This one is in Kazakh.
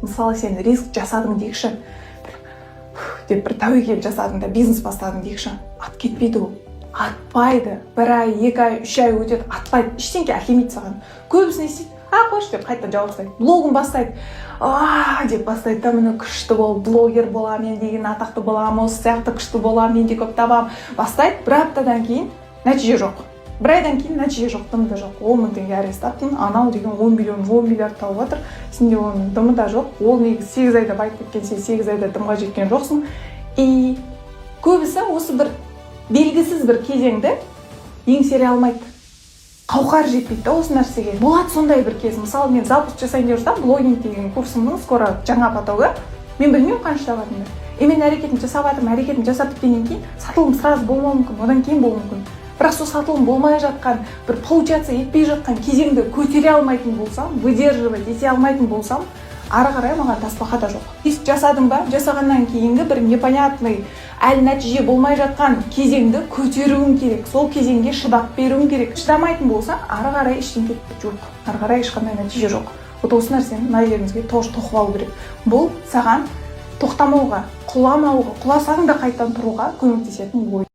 Мысалы сен риск жасадың дейікші, деп бір тәуекел жасадың да бизнес бастадың дейікші, ат кетпейді ол. Атпайды. 1 ай, 2 ай, 3 ай өтеді, атпайды. Ештеңке әкелмейді саған. Көбісі не істейді? Қойшы деп қайтадан жалғастайды. Блогын бастайды. Деп бастайды да, міне күшті бол, блогер боламын, мен деген атақты боламын, осы сияқты күшті боламын, мен де көп табамын. Бастайды. 1 аптадан кейін нәтиже жоқ. 1 айдан кейін нәтиже жоқ, дымы да жоқ. 10 мың теңге арестаттың, анау деген 10 миллион, 10 миллиард тауып жатыр. Сенде оның дымы да жоқ. Ол негізі 8 айда байып кеткен, сен 8 айда дымға жеткен жоқсың. И көбісі осы бір белгісіз бір кезеңді еңсере алмайды. Қауқар жетпейді да осы нәрсеге. Болады сондай бір кез. Мысалы, мен запуск жасайын деп жүрсем, блогинг деген курсымның скоро жаңа потогы. Мен білмеймін қанша табатынымды. Мен әрекетін жасап жатырмын, әрекетін жасап біткеннен кейін сатылым сразу болмауы мүмкін, одан кейін болуы мүмкін. Бірақ сол сатылым болмай жатқан, бір получаться етпей жатқан кезеңді көтере алмайтын болсам, выдерживать ете алмайтын болсам, ары қарай маған тасбақа да жоқ. Риск жасадың ба? Жасағаннан кейінгі бір непонятный, әлі нәтиже болмай жатқан кезеңді көтеруің керек. Сол кезеңге шыдап беруің керек. Шыдамайтын болсаң, ары қарай ештеңе жоқ. Ары қарай ешқандай нәтиже жоқ. Вот осы нәрсені мына жеріңізге тоқып алу керек. Бұл саған тоқтамауға, құламауға, құласаң да қайтадан тұруға көмектесетін ой.